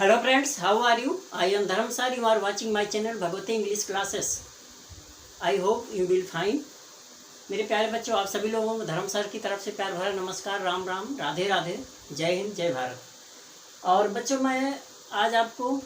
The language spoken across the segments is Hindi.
Hello friends, how are you? I am Dharam sir. You are watching my channel Bhagwati English classes. I hope you will fine. मेरे प्यारे बच्चों, आप सभी लोगों को धर्म सर की तरफ से प्यार भरा नमस्कार, राम राम, राधे राधे, जय हिंद, जय भारत। और बच्चों, मैं आज आपको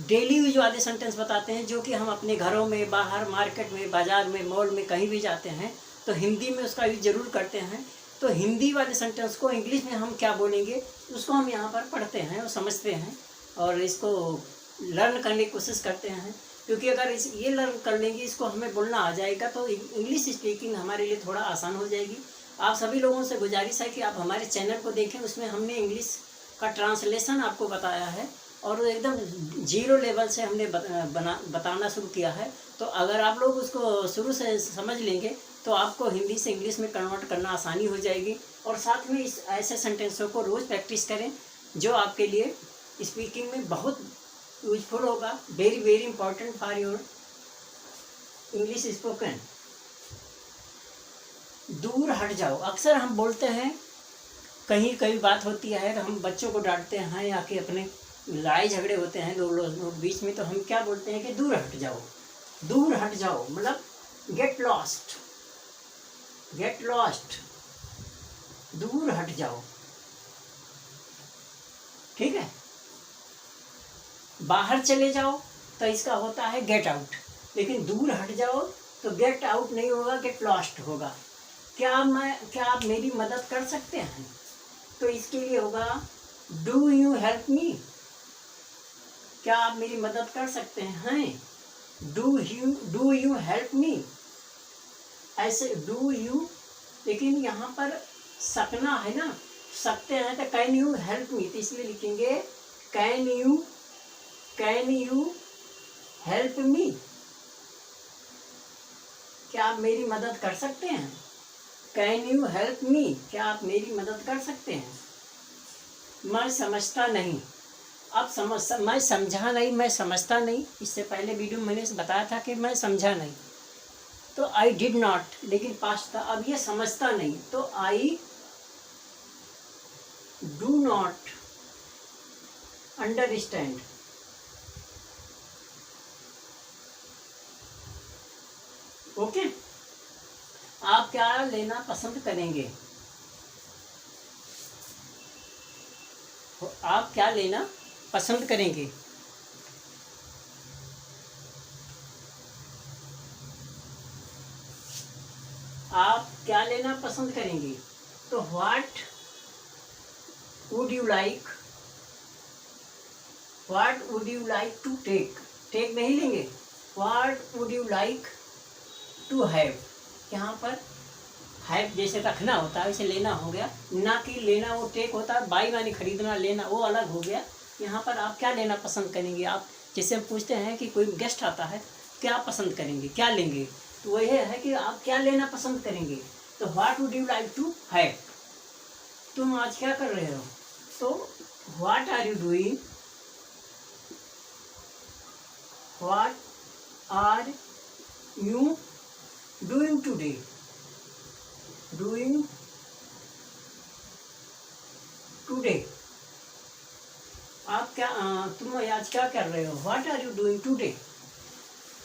डेली यूज वाले सेंटेंस बताते हैं जो कि हम अपने घरों में, बाहर, मार्केट में, बाज़ार में, मॉल में कहीं भी जाते हैं तो हिंदी में उसका यूज जरूर करते हैं। तो हिंदी वाले सेंटेंस को इंग्लिश में हम क्या बोलेंगे उसको हम यहाँ पर पढ़ते हैं और समझते हैं और इसको लर्न करने की कोशिश करते हैं, क्योंकि अगर ये लर्न कर लेंगे, इसको हमें बोलना आ जाएगा तो इंग्लिश स्पीकिंग हमारे लिए थोड़ा आसान हो जाएगी। आप सभी लोगों से गुजारिश है कि आप हमारे चैनल को देखें, उसमें हमने इंग्लिश का ट्रांसलेशन आपको बताया है और एकदम जीरो लेवल से हमने बताना शुरू किया है। तो अगर आप लोग उसको शुरू से समझ लेंगे तो आपको हिंदी से इंग्लिश में कन्वर्ट करना आसानी हो जाएगी। और साथ में इस ऐसे सेंटेंसों को रोज़ प्रैक्टिस करें जो आपके लिए स्पीकिंग में बहुत यूजफुल होगा। Very very important for your English spoken. दूर हट जाओ, अक्सर हम बोलते हैं, कहीं कहीं बात होती है, हम बच्चों को डांटते हैं या कि अपने लड़ाई झगड़े होते हैं लोग बीच में, तो हम क्या बोलते हैं कि दूर हट जाओ। दूर हट जाओ मतलब गेट लॉस्ट, गेट लॉस्ट, दूर हट जाओ, ठीक है। बाहर चले जाओ तो इसका होता है गेट आउट, लेकिन दूर हट जाओ तो गेट आउट नहीं होगा, गेट लॉस्ट होगा। क्या आप मेरी मदद कर सकते हैं? तो इसके लिए होगा डू यू हेल्प मी। क्या आप मेरी मदद कर सकते हैं? डू यू हेल्प मी, ऐसे डू यू, लेकिन यहाँ पर सकना है ना, सकते हैं तो कैन यू हेल्प मी, तो इसलिए लिखेंगे कैन यू हेल्प मी। क्या आप मेरी मदद कर सकते हैं? कैन यू हेल्प मी, क्या आप मेरी मदद कर सकते हैं? मैं समझता नहीं, अब मैं समझा नहीं, मैं समझता नहीं। इससे पहले वीडियो में मैंने बताया था कि मैं समझा नहीं, तो आई डिड नॉट, लेकिन पास्ट था। अब ये समझता नहीं तो I do not understand. Okay, आप क्या लेना पसंद करेंगे? आप क्या लेना पसंद करेंगे? आप क्या लेना पसंद करेंगे? तो what would you like, what would you like to take, take नहीं लेंगे, what would you like to have. यहाँ पर हैव जैसे रखना होता है वैसे लेना हो गया, ना कि लेना वो टेक होता है, बाई मानी खरीदना, लेना वो अलग हो गया। यहाँ पर आप क्या लेना पसंद करेंगे? आप जैसे हम पूछते हैं कि कोई गेस्ट आता है क्या पसंद करेंगे, क्या लेंगे, तो वही है कि आप क्या लेना पसंद करेंगे। तो what would you like to have, तुम आज क्या कर रहे हो? तो what are you doing, what are you doing today, doing today. आप क्या तुम आज क्या कर रहे हो? What are you doing today.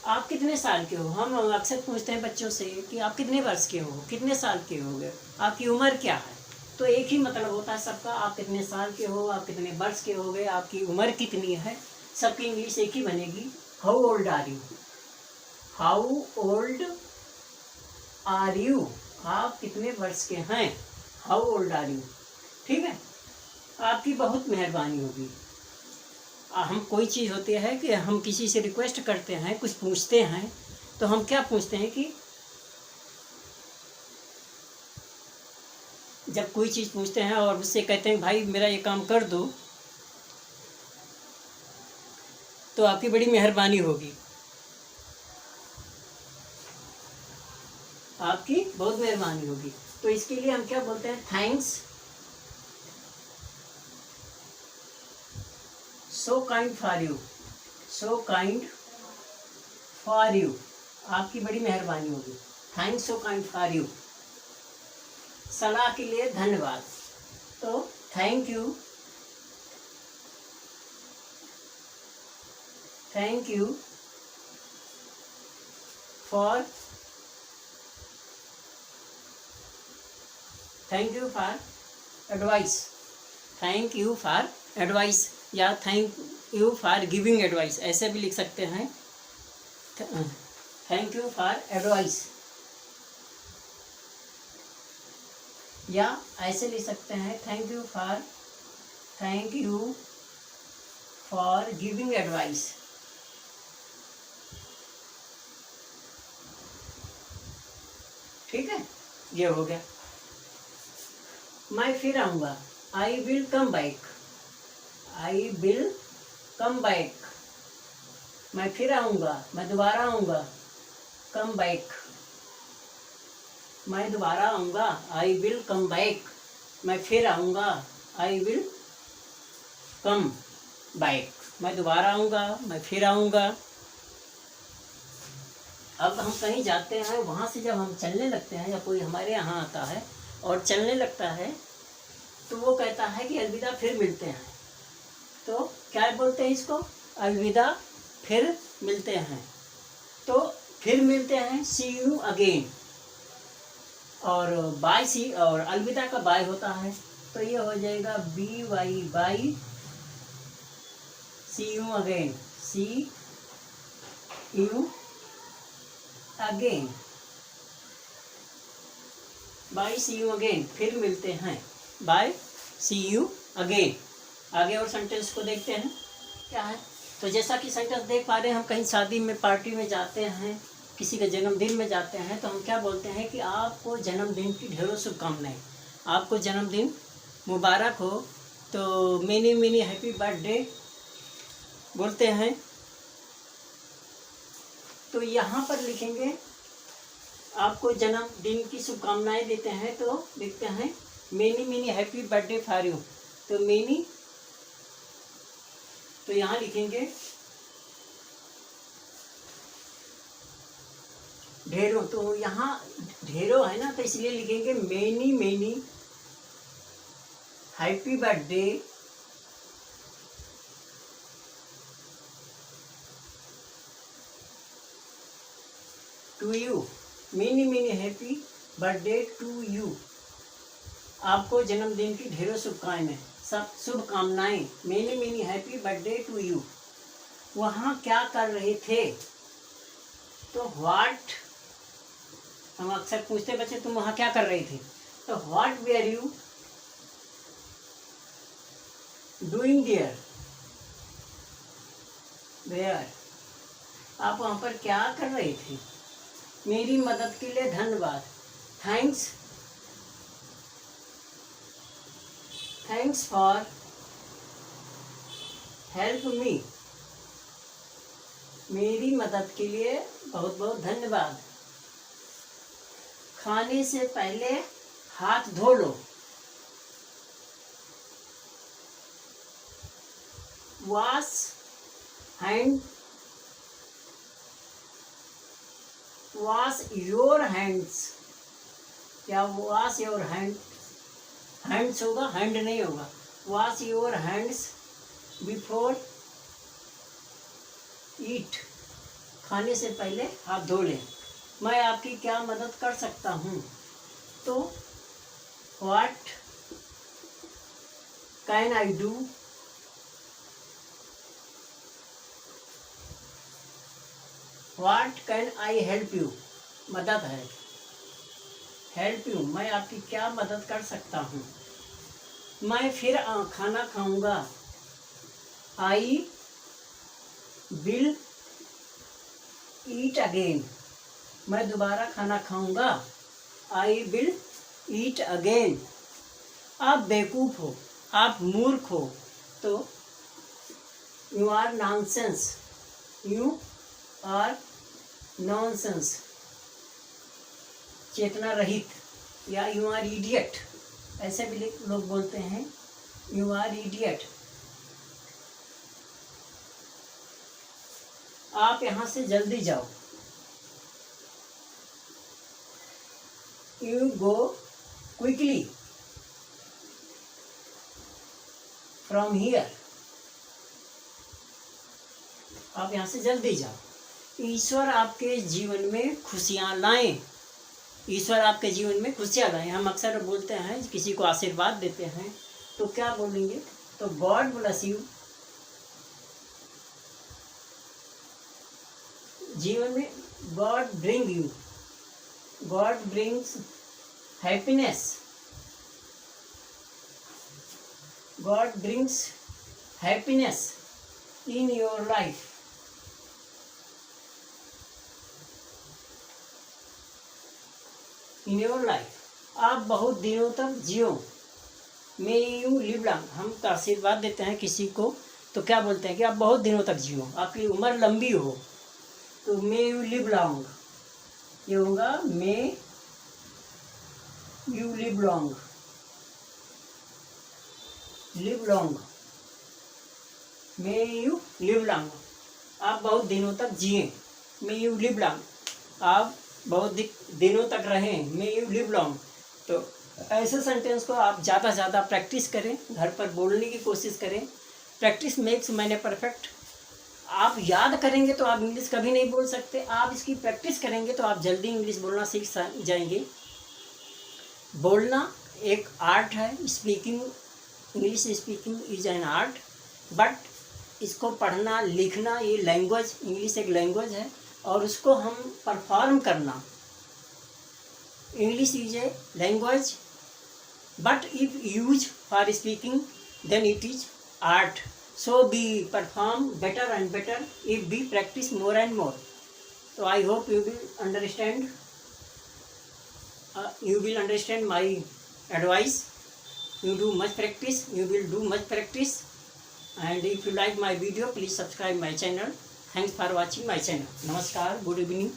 आप कितने साल के हो? हम अक्सर पूछते हैं बच्चों से कि आप कितने वर्ष के हो, कितने साल के हो गए, आपकी उम्र क्या है। तो एक ही मतलब होता है सबका, आप कितने साल के हो, आप कितने वर्ष के हो गए, आपकी उम्र कितनी है, सबकी इंग्लिश एक ही बनेगी। How old are you, how old are you, आप कितने वर्ष के हैं, हाउ ओल्ड आर यू, ठीक है। आपकी बहुत मेहरबानी होगी। हम कोई चीज़ होती है कि हम किसी से रिक्वेस्ट करते हैं, कुछ पूछते हैं, तो हम क्या पूछते हैं कि जब कोई चीज़ पूछते हैं और उससे कहते हैं भाई मेरा ये काम कर दो, तो आपकी बड़ी मेहरबानी होगी, आपकी बहुत मेहरबानी होगी। तो इसके लिए हम क्या बोलते हैं? Thanks, so kind for you, so kind for you, आपकी बड़ी मेहरबानी होगी। Thanks so kind for you. सलाह के लिए धन्यवाद, तो thank you thank you for advice, thank you for advice या thank you for giving advice, ऐसे भी लिख सकते हैं। थैंक यू फॉर एडवाइस, या ऐसे लिख सकते हैं thank you for giving advice. ठीक है, ये हो गया। मैं फिर आऊँगा, I will come back, I will come back. मैं फिर आऊँगा, मैं दोबारा आऊँगा, कम बैक। मैं दोबारा आऊँगा, आई विल कम बैक। मैं फिर आऊँगा, आई विल कम बैक। मैं दोबारा आऊँगा, मैं फिर आऊँगा। अब हम कहीं जाते हैं, वहाँ से जब हम चलने लगते हैं या कोई हमारे यहाँ आता है और चलने लगता है तो वो कहता है कि अलविदा फिर मिलते हैं। तो क्या बोलते हैं इसको? अलविदा फिर मिलते हैं। तो फिर मिलते हैं, सी यू अगेन। और बाय, सी और अलविदा का बाय होता है, तो ये हो जाएगा B Y, bye, see you again, see you again, bye see you again, फिर मिलते हैं, बाय सी यू अगेन। आगे और सेंटेंस को देखते हैं क्या है। तो जैसा कि सेंटेंस देख पा रहे हैं, हम कहीं शादी में, पार्टी में जाते हैं, किसी के जन्मदिन में जाते हैं, तो हम क्या बोलते हैं कि आपको जन्मदिन की ढेरों शुभकामनाएं, आपको जन्मदिन मुबारक हो। तो मेनी मेनी हैप्पी बर्थडे बोलते हैं। तो यहाँ पर लिखेंगे आपको जन्मदिन की शुभकामनाएं देते हैं, तो लिखते हैं many many happy birthday for you. तो मेनी, तो यहाँ लिखेंगे ढेरों, तो यहाँ ढेरों है ना, तो इसलिए लिखेंगे many many happy birthday to you, many many happy birthday to you. आपको जन्मदिन की ढेरों शुभकामनाएं, सब शुभकामनाएं, many many happy birthday to you. वहाँ क्या कर रहे थे? तो व्हाट, हम अक्सर पूछते बच्चे तुम वहाँ क्या कर रहे थे? तो what were you doing there, were, आप वहाँ पर क्या कर रहे थे? मेरी मदद के लिए धन्यवाद, thanks, thanks for help me, मेरी मदद के लिए बहुत बहुत धन्यवाद। खाने से पहले हाथ धो लो, wash hand, wash your hands, क्या वॉश योर हैंड, हैंड्स होगा, हैंड नहीं होगा, wash your hands before eat, खाने से पहले हाथ धो लें। मैं आपकी क्या मदद कर सकता हूँ? तो what can I do, what can I help you, मदद है, हेल्प यू, मैं आपकी क्या मदद कर सकता हूँ। मैं फिर खाना खाऊंगा, आई विल ईट अगेन, मैं दोबारा खाना खाऊंगा, आई विल ईट अगेन। आप बेवकूफ़ हो, आप मूर्ख हो, तो you are nonsense, you are nonsense, चेतना रहित, या यू आर इडियट, ऐसे भी लोग बोलते हैं, यू आर इडियट। आप यहाँ से जल्दी जाओ, you go quickly from here, आप यहाँ से जल्दी जाओ। ईश्वर आपके जीवन में खुशियाँ लाएं। ईश्वर आपके जीवन में खुशियाँ लाएं। हम अक्सर बोलते हैं, किसी को आशीर्वाद देते हैं तो क्या बोलेंगे? तो गॉड ब्लेस यू। जीवन में God bring you, God brings happiness, God brings happiness in your life. In your life आप बहुत दिनों तक जियो। May you live long. हम आशीर्वाद देते हैं किसी को तो क्या बोलते हैं कि आप बहुत दिनों तक जियो, आपकी उम्र लंबी हो। तो मे यू लिव लॉन्ग, ये होगा मे you live long, live long, may you live long. आप बहुत दिनों तक जिए। मे यू लिव लॉन्ग, आप बहुत दिनों तक रहें। मे यू लिव लॉन्ग। तो ऐसे सेंटेंस को आप ज़्यादा से ज़्यादा प्रैक्टिस करें, घर पर बोलने की कोशिश करें। Practice makes man a perfect. आप याद करेंगे तो आप इंग्लिश कभी नहीं बोल सकते। आप इसकी प्रैक्टिस करेंगे तो आप जल्दी इंग्लिश बोलना सीख जाएंगे। बोलना एक आर्ट है। Speaking, English speaking is an art, but इसको पढ़ना लिखना ये लैंग्वेज, इंग्लिश एक लैंग्वेज है और उसको हम परफॉर्म करना। English is a language but if use for speaking then it is art. So we perform better and better if we practice more and more. So I hope you will understand. You will understand my advice. You do much practice. You will do much practice. And if you like my video, please subscribe my channel. Thanks for watching my channel. Namaskar. Good evening.